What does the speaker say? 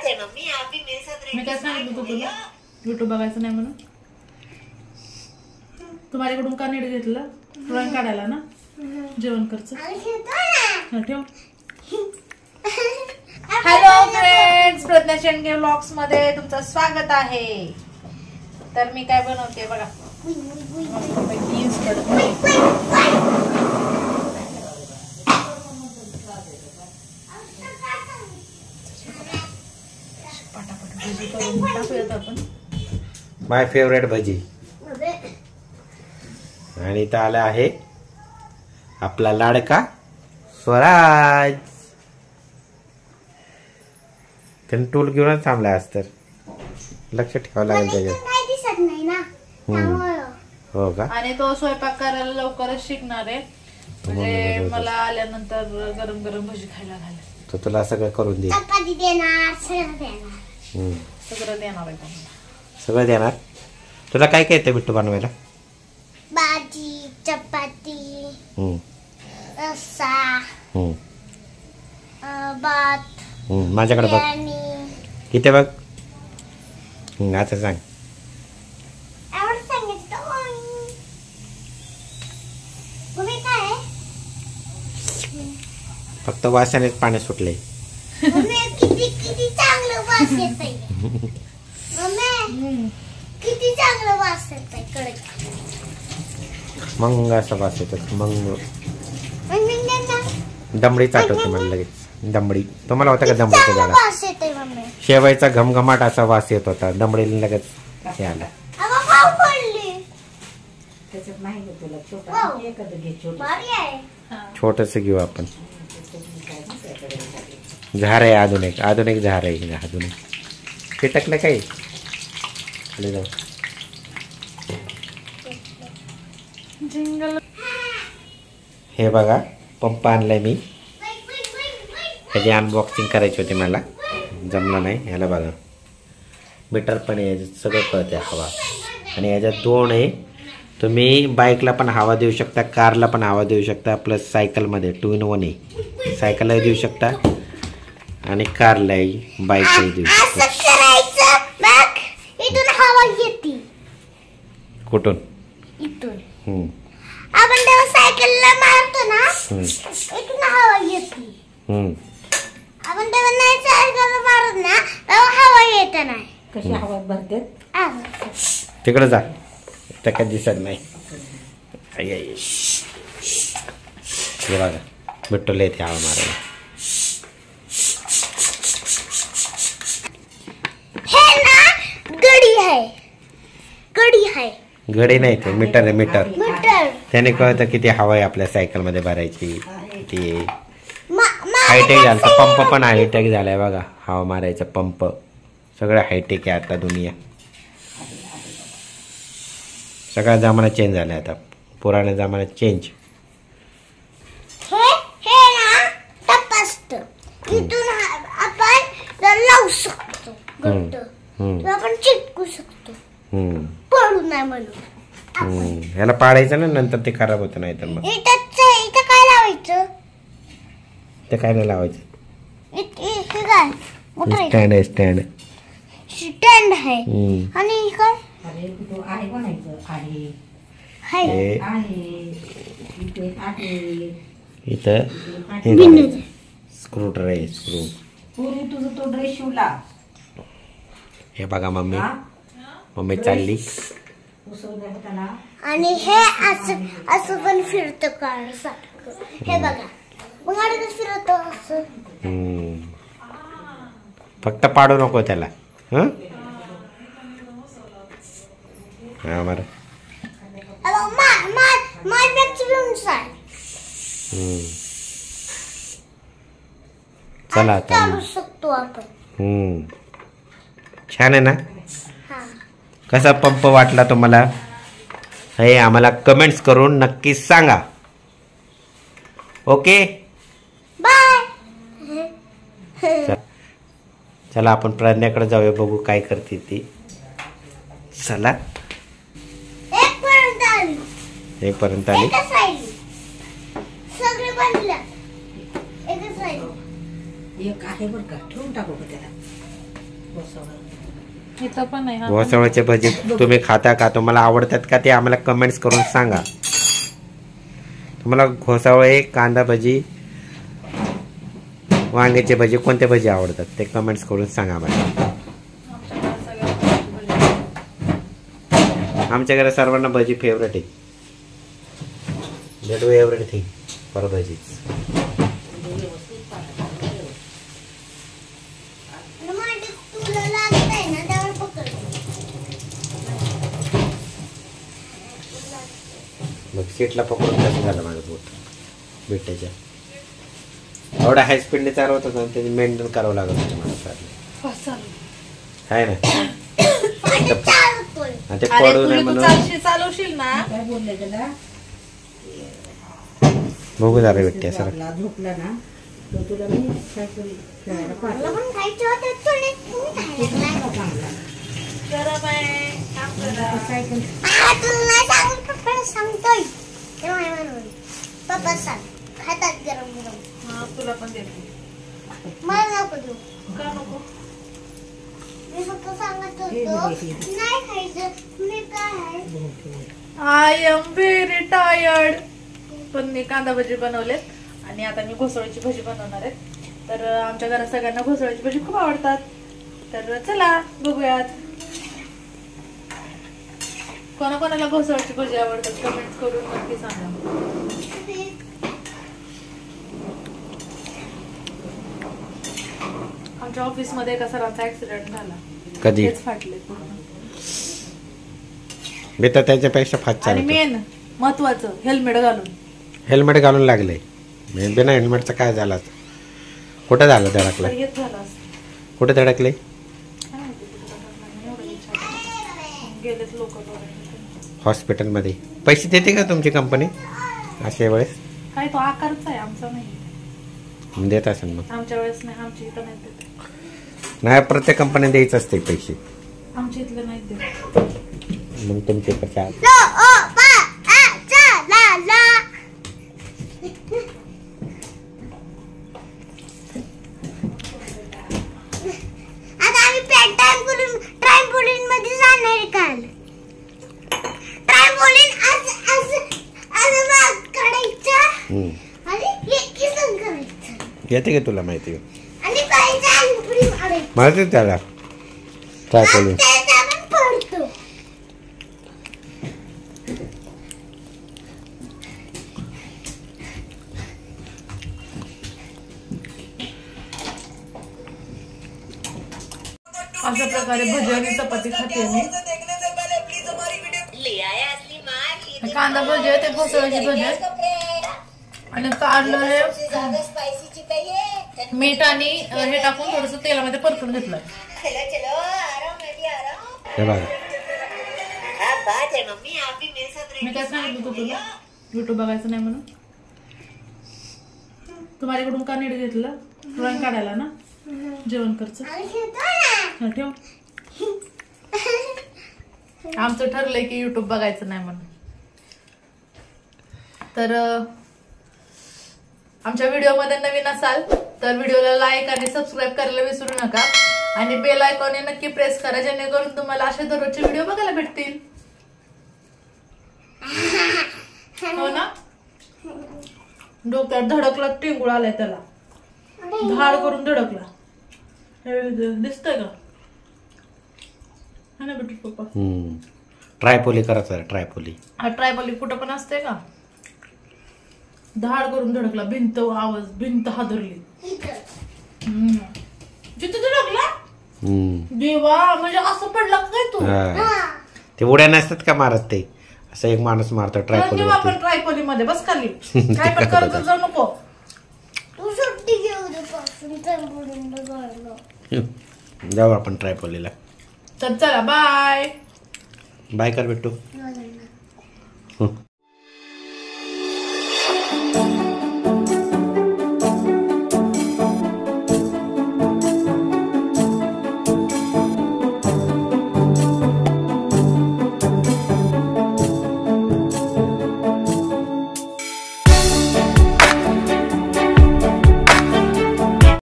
मी काय सांगितलं होतं तुला युट्यूब बघायचं नाही म्हणून. तू माझ्याकडून का नीट घेतलं ड्रॉइंग काढायला ना जेवण करचं ठेव. Hello friends, Pragya Shendge vlogs मध्ये तुमचं स्वागत आहे. तर मी काय बनवते बघा, माय फेवरेट भजी. आणि इथं आला आहे आपला लाडका स्वराज. त्यानं टूल घेऊनच थांबला आज, तर लक्ष ठेवावं लागेल त्याच्यात. हो का? आणि तो स्वयंपाक करायला लवकरच शिकणार आहे, म्हणजे मला आल्यानंतर गरम गरम भजी खायला घालेल. तो तुला सगळं करून दे, सगळं देणार आहे. सगळं देणार. तुला काय काय येतं बिट्टू बनवायला? भाजी, चपाती, रस्सा, भात. माझ्याकडे बघ, इथे बघ. आता सांग. फक्त वासानेच पाणी सुटले. किती चांगलं वास येतंय. किती चांगलं वास येतंय. मग असा वास येतात. मग दमडीच आठवते मला लगेच. दमडी तुम्हाला होता का? दमडीचा झाला शेवायचा घमघमाट असा वास येत होता. दमडीला लगेच हे आला. छोटस घेऊ आपण. झार आहे आधुनिक, आधुनिक झार आहे. आधुनिक ते टाकलं काही खाली जाऊ. हे बघा पंप आणलाय मी. ह्याची अनबॉक्सिंग करायची होती मला, जमलं नाही. ह्याला बघा मीटर पण आहे, सगळं कळते हवा. आणि याच्यात दोन आहे. तुम्ही बाईकला पण हवा देऊ शकता, कारला पण हवा देऊ शकता, प्लस सायकलमध्ये 2 in 1 आहे. सायकललाही देऊ शकता आणि कारलाही बाईकलाही देऊ शकता. इथून हवा येते. कुठून? इथून. आपण जेव्हा सायकलला मारतो ना, इथून हवा येते. आपण तेव्हा नाही सायकलला मारत ना, तेव्हा हवा येत नाही. कशी हवा भरते तिकडे जा, त्या काही दिसत नाही. हे बघा बिट्टूला येते हवा मारायला. हे ना गडी आहे. गडी आहे. गडी नाही, ते मीटर आहे. Metre metre. त्याने कळतं किती हवा आहे आपल्या सायकल मध्ये भरायची. ती हायटेक झालं. पंप पण हायटेक झालाय बघा. हवा मारायचा पंप सगळं हायटेक आहे आता. दुनिया सगळा जमाना चेंज झाला आता. पुराणा जमाना चेंज. हे ना तपासत. इथून आपण लावू शकतो. आपण चिटकू शकतो. पडू नाही म्हणून. ह्याला पाडायचं ना, नंतर ते खराब होतं. नाही तर मग इथं काय लावायचं? ते काय नाही लावायचं. स्टँड आहे. स्टँड स्टँड आहे. आणि काय इथं स्क्रू ड्राय आहे. स्क्रू. तुझं तो ड्रेस शिवला. हे बघा मम्मी चालली. आणि हे असं पण फिरतं कार सारखं. हे बघा फिरत असं. फक्त पाडू नको त्याला. चला आता चालू शकतो आपण. छान आहे ना? कसा पंप वाटला तुम्हाला हे आम्हाला कमेंट्स करून नक्की सांगा. Okay bye. चला आपण प्रज्ञाकडे जाऊया, बघू काय करते ती. चला. एक पर्यंत आली. सगळे बनलं. एक आहे बरं का, ठेवून टाकू का त्याला. इथं पण आहे. घोसावळचे भजी तुम्ही खाता का? तुम्हाला आवडतात का ते आम्हाला कमेंट्स करून सांगा. तुम्हाला घोसावळे, कांदा भजी, वांग्याचे भजी, कोणते भजी आवडतात ते कमेंट्स करून सांगा आम्हाला. आमच्या घरात सर्वांना भजी फेवरेट आहे. डू एव्हरीथिंग फॉर भजी. मग सीटला पकडून कसं झालं माझं बोट बिट्ट्याच्या. एवढा हाय स्पीडने चालवत होता आणि त्याची मेंटेन करावं लागत होतं मला. आहे ना ते पडू नये म्हणून. चालवशील ना. बघू जरा बिट्ट्या सर. पप्पा सांग खातात गरम गरम. तुला पण देते. मला नको देऊ. का नको? मी फक्त सांगत होतो नाही खायचं. मी काय आय एम व्हेरी टायर्ड. पण मी कांदा भजी बनवलेत आणि आता मी घोसाळ्याची भजी बनवणार आहे. तर आमच्या घरात सगळ्यांना घोसाळ्याची भजी खूप आवडतात. तर चला बघूयात कोणाकोणाला घोसाळ्याची भजी आवडतात कमेंट्स करून नक्की सांगा. आमच्या ऑफिस मध्ये एका सरांचा ऍक्सिडेंट झाला. कधी? तेच फाटले पूर्ण. मी तर त्याच्यापेक्षा फास्ट आणि चालतो. मेन महत्वाचं हेल्मेट घालून. हेल्मेट घालून लागले. बिना हेल्मेटचं काय झालं? कुठं झालं धडकलं? तर हेच झालं असतं. कुठे धडकले? काय माहिती कुठं धडकलं, एवढं विचारलं. गेलेच लोक हॉस्पिटलमध्ये. पैसे देते का तुमची कंपनी अशा वेळेस? काय तो आकारचा आहे, आमचा नाही. देत असेल मग. आमच्या वेळेस नाही, आमच्या इथं नाही देत. नाही, प्रत्येक कंपनी द्यायचं असते पैसे. आमच्या इथलं नाही देत. मग तुमचे कसे आहेत? आता आम्ही ट्रायम्पोलिन मध्ये जाणार आहे. काल ट्रायम्पोलिन आज काढायचं आणि किसन करायचं. येते का तुला माहिती? आणि पाहिजे आणि पुढे मारायचं. माहिती त्याला ट्रायपोलिन. त्याचा पण पडतो. अशा प्रकारे भजी आणि चपाती खाते मी. कांदा भजी आहे, ते घोसाळ्याची भजी आहे. आणि काढलं हे मीठ आणि हे टाकून थोडस तेलामध्ये परतून घेतलं. हे बघा, मी काय सांगितलं होतं तुला युट्यूब बघायचं नाही म्हणून. तू माझ्याकडून का नीट घेतलं? ड्रॉइंग काढायला ना, जेवण करचं. ठेव. आमचं ठरलंय की युट्यूब बघायचं नाही म्हणून. तर आमच्या व्हिडिओमध्ये नवीन असाल तर व्हिडिओला लाईक आणि सबस्क्राईब करायला विसरू नका. आणि बेल आयकॉन नक्की प्रेस करा, जेणेकरून तुम्हाला असे दररोजचे व्हिडिओ बघायला भेटतील. हो ना. डोक्यात धडकला, टिंगूळ आलाय त्याला, धाड करून धडकला. दिसतंय का? हा ना बेटू पप्पा. ट्रायपोली करायचं. ट्रायपोली. हा ट्रायपोली कुठं पण असते का? धाड करून धडकला. भिंत आवाज, भिंत हादरली. जिथे धडकला देवा, म्हणजे असं पडला काय तू? ते उड्या नसतात का मारत ते? असं एक माणूस मारतो ट्रायपोली. आपण ट्रायपोली मध्ये बस खाली. काय पण करत जाऊ नको. तू सुट्टी घेऊ दे पासून ट्रायम्पोलिनला जायला. जाऊ आपण ट्रायपोलीला. तर चला बाय. बाय कर बिट्टू.